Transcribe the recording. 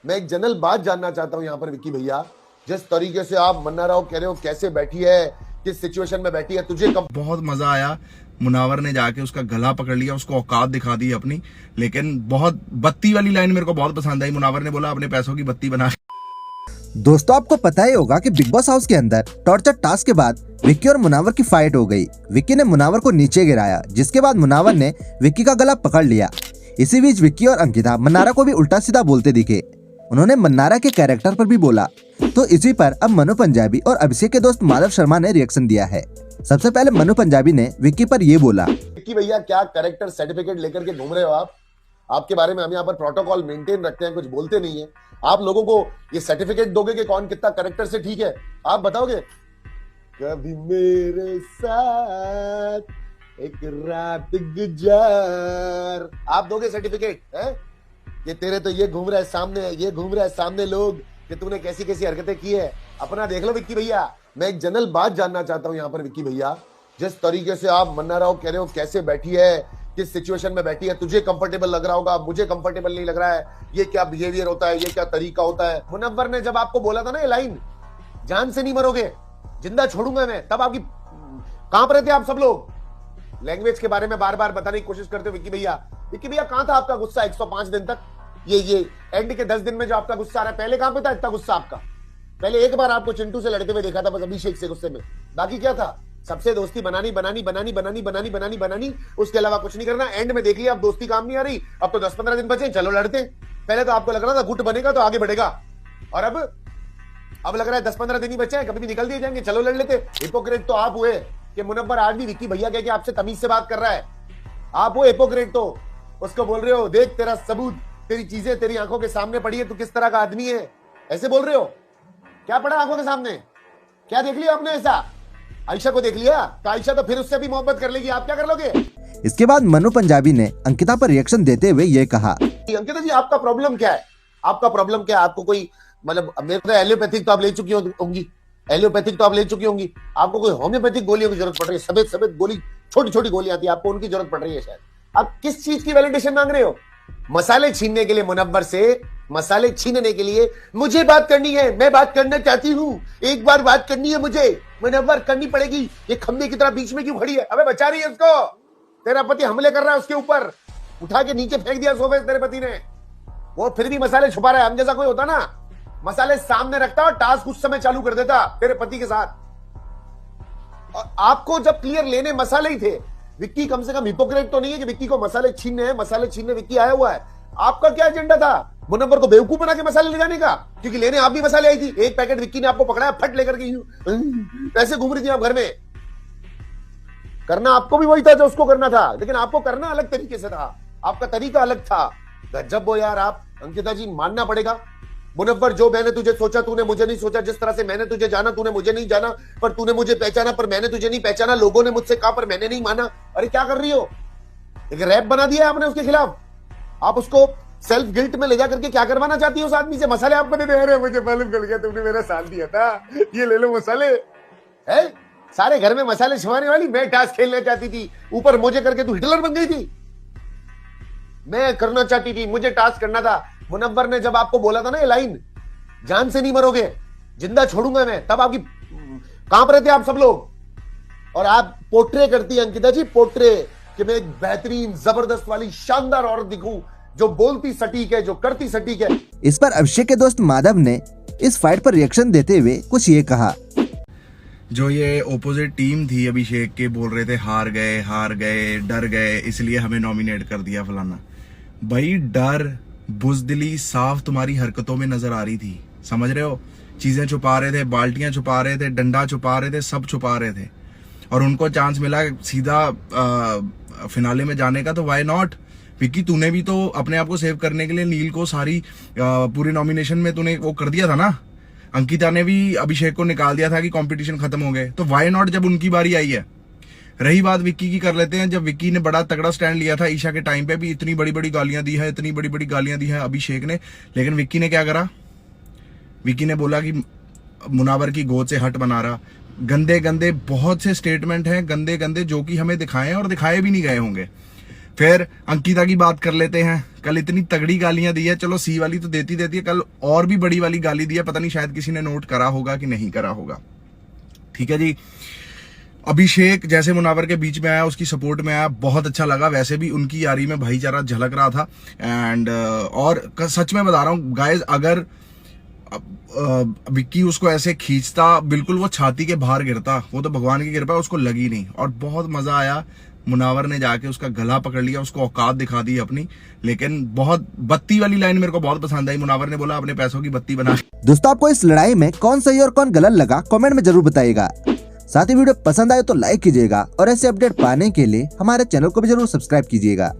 मैं एक जनरल बात जानना चाहता हूं यहाँ पर विक्की भैया, जिस तरीके से आप मन्ना राव कह रहे हो, कैसे बैठी है, किस सिचुएशन में बैठी है, तुझे बहुत मजा आया। मुनावर ने जाके उसका गला पकड़ लिया, उसको औकात दिखा दी अपनी। लेकिन बहुत बत्ती वाली लाइन मेरे को बहुत पसंद आई। मुनावर ने बोला अपने पैसों की बत्ती बना। दोस्तों, आपको पता ही होगा कि बिग बॉस हाउस के अंदर टॉर्चर टास्क के बाद विक्की और मुनावर की फाइट हो गई। विक्की ने मुनावर को नीचे गिराया, जिसके बाद मुनावर ने विक्की का गला पकड़ लिया। इसी बीच विक्की और अंकिता मन्नारा को भी उल्टा सीधा बोलते दिखे। उन्होंने मन्नारा के कैरेक्टर पर भी बोला। तो इसी पर अब मनु पंजाबी और अभिषेक के दोस्त माधव शर्मा ने रिएक्शन दिया है। सबसे पहले मनु पंजाबी ने विक्की पर ये बोला, विक्की भैया क्या कैरेक्टर सर्टिफिकेट लेकर के घूम रहे हो आप? आपके बारे में हम यहाँ पर प्रोटोकॉल मेंटेन रखते हैं, कुछ बोलते नहीं है। आप लोगों को ये सर्टिफिकेट दोगे कि कौन कितना कैरेक्टर से ठीक है, आप बताओगे? कभी मेरे साथ एक रात गुजार, आप दोगे सर्टिफिकेट है कि तेरे तो ये घूम रहा है सामने, ये घूम रहा है सामने लोग कि तूने कैसी कैसी हरकतें की है? अपना देख लो विक्की भैया। मैं एक जनरल बात जानना चाहता हूं यहाँ पर विक्की भैया, जिस तरीके से आप मन्ना राव कह रहे हो, कैसे बैठी है, किस सिचुएशन में बैठी है, तुझे कंफर्टेबल लग रहा होगा, मुझे कंफर्टेबल नहीं लग रहा है। ये क्या बिहेवियर होता है, ये क्या तरीका होता है? मुनव्वर ने जब आपको बोला था ना ये लाइन, जान से नहीं मरोगे, जिंदा छोड़ूंगा मैं, तब आपकी कांप रहे थे आप सब लोग। लैंग्वेज के बारे में बार बार बताने की कोशिश करते हो विक्की भैया। विक्की भैया कहां था आपका गुस्सा 105 दिन तक? ये एंड के 10 दिन में जो आपका गुस्सा आ रहा है, पहले कहां पे था इतना गुस्सा आपका? पहले एक बार आपको चिंटू से लड़ते हुए देखा था, बस अभिषेक से गुस्से में। बाकी क्या था? सबसे दोस्ती बनानी बनानी बनानी बनानी बनानी बनानी बनानी, उसके अलावा कुछ नहीं करना। एंड में देख लिया अब दोस्ती काम नहीं आ रही, अब तो 10-15 दिन बचे, चलो लड़ते। पहले तो आपको लग रहा था गुट बनेगा तो आगे बढ़ेगा, और अब लग रहा है 10-15 दिन ही बचे हैं, कभी भी निकल दिए जाएंगे, चलो लड़ लेते। हिपोक्रेट तो आप हुए कि मुनव्वर आज भी विक्की भैया कह के आपसे तमीज से बात कर रहा है। आप वो हिपोक्रेट, तो उसको बोल रहे हो देख तेरा सबूत, तेरी चीजें तेरी आंखों के सामने पड़ी है, तू किस तरह का आदमी है, ऐसे बोल रहे हो। क्या पड़ा आंखों के सामने? क्या देख लिया आपने ऐसा? आयशा को देख लिया तो आयशा तो फिर उससे भी मोहब्बत कर लेगी, आप क्या कर लोगे? इसके बाद मनु पंजाबी ने अंकिता पर रिएक्शन देते हुए ये कहा, अंकिता जी आपका प्रॉब्लम क्या है? आपका प्रॉब्लम क्या है? आपको कोई मतलब, मेरे को एलोपैथिक तो आप ले चुकी होंगी, एलोपैथिक तो आप ले चुकी होंगी, आपको कोई होम्योपैथिक गोलियों की जरूरत पड़ रही है? सफेद सफेद गोली, छोटी छोटी गोली आती है, आपको उनकी जरूरत पड़ रही है शायद। आप किस चीज की वैलिडेशन मांग रहे हो? मसाले छीनने के लिए मुनव्वर से, मसाले छीनने के लिए मुझे बात करनी है, मैं बात करना चाहती हूँ, एक बार बात करनी है मुझे, मुनव्वर करनी पड़ेगी। ये खंबे की तरह बीच में क्यों खड़ी है? अबे बचा रही है उसको, तेरा पति हमले कर रहा है उसके ऊपर, उठा के नीचे फेंक दिया सोफे तेरे पति ने, वो फिर भी मसाले छुपा रहा है। हम जैसा कोई होता ना, मसाले सामने रखता और टास्क उस समय चालू कर देता तेरे पति के साथ। और आपको जब क्लियर लेने मसाले ही थे, विक्की कम से कम हिपोक्रेट तो नहीं है कि विक्की को मसाले छीनने हैं, मसाले छीनने विक्की आया हुआ है। आपका क्या एजेंडा था? मुनव्वर को बेवकूफ बना के मसाले ले जाने का? क्योंकि लेने आप भी मसाले आई थी, एक पैकेट विक्की ने आपको पकड़ाया, फट लेकर के ऐसे घूम रही थी आप घर में। करना आपको भी वही था जो उसको करना था, लेकिन आपको करना अलग तरीके से था, आपका तरीका अलग था। गजब हो यार आप, अंकिता जी, मानना पड़ेगा। मुनव्वर, जो मैंने तुझे सोचा तूने मुझे नहीं सोचा, जिस तरह से मैंने तुझे जाना तूने मुझे नहीं जाना, पर तूने मुझे पहचाना पर मैंने तुझे नहीं पहचाना, लोगों ने मुझसे कहा पर मैंने नहीं माना। अरे क्या कर रही हो? एक रैप बना दिया आपने उसके खिलाफ। आप उसको सेल्फ गिल्ट में ले जा करके क्या करवाना चाहती हो उस आदमी से? मसाले आपको दे दे, मुझे मालूम चल गया तुमने मेरा साथ दिया था, ये ले लो मसाले। है सारे घर में मसाले छुपाने वाली, मैं टास्क खेलना चाहती थी, ऊपर मुझे करके तू हिटलर बन गई थी। मैं करना चाहती थी, मुझे टास्क करना था। मुनव्वर ने जब आपको बोला था ना ये लाइन, जान से नहीं मरोगे, जिंदा छोड़ूंगा मैं, तब आपकी कांप रहे थे आप सब लोग। और आप पोर्ट्रे करती है अंकिता जी, पोर्ट्रे, कि मैं एक बेहतरीन जबरदस्त वाली शानदार औरत दिखूं, जो बोलती सटीक है, जो करती सटीक है। इस पर अभिषेक के दोस्त माधव ने इस फाइट पर रिएक्शन देते हुए कुछ ये कहा, जो ये ओपोजिट टीम थी अभिषेक के, बोल रहे थे हार गए, डर गए, इसलिए हमें नॉमिनेट कर दिया फलाना। भाई डर, बुजदिली साफ तुम्हारी हरकतों में नजर आ रही थी, समझ रहे हो? चीजें छुपा रहे थे, बाल्टियां छुपा रहे थे, डंडा छुपा रहे थे, सब छुपा रहे थे, और उनको चांस मिला सीधा फिनाले में जाने का, तो व्हाई नॉट? विक्की, तूने भी तो अपने आप को सेव करने के लिए नील को सारी पूरी नॉमिनेशन में तूने वो कर दिया था ना। अंकिता ने भी अभिषेक को निकाल दिया था कि कंपटीशन खत्म हो गए, तो व्हाई नॉट जब उनकी बारी आई है। रही बात विक्की की, कर लेते हैं। जब विक्की ने बड़ा तगड़ा स्टैंड लिया था ईशा के टाइम पे भी, इतनी बड़ी बड़ी गालियां दी है, इतनी बड़ी बड़ी गालियां दी है अभिषेक ने, लेकिन विक्की ने क्या करा? विक्की ने बोला कि मुनावर की गोद से हट बना रहा। गंदे गंदे बहुत से स्टेटमेंट हैं, गंदे गंदे, जो कि हमें दिखाए और दिखाए भी नहीं गए होंगे। फिर अंकिता की बात कर लेते हैं। कल इतनी तगड़ी गालियां दी है, चलो सी वाली तो देती है, कल और भी बड़ी वाली गाली दी है, पता नहीं शायद किसी ने नोट करा होगा कि नहीं करा होगा। ठीक है जी। अभिषेक जैसे मुनावर के बीच में आया, उसकी सपोर्ट में आया, बहुत अच्छा लगा। वैसे भी उनकी यारी में भाईचारा झलक रहा था। एंड और सच में बता रहा हूँ गाइज, अगर विक्की उसको ऐसे खींचता, बिल्कुल वो छाती के बाहर गिरता, वो तो भगवान की कृपा है उसको लगी नहीं। और बहुत मजा आया, मुनावर ने जाके उसका गला पकड़ लिया, उसको औकात दिखा दी अपनी। लेकिन बहुत बत्ती वाली लाइन मेरे को बहुत पसंद आई। मुनावर ने बोला अपने पैसों की बत्ती बना। दोस्तों आपको इस लड़ाई में कौन सही और कौन गलत लगा कमेंट में जरूर बताइएगा। साथ ही वीडियो पसंद आए तो लाइक कीजिएगा और ऐसे अपडेट पाने के लिए हमारे चैनल को भी जरूर सब्सक्राइब कीजिएगा।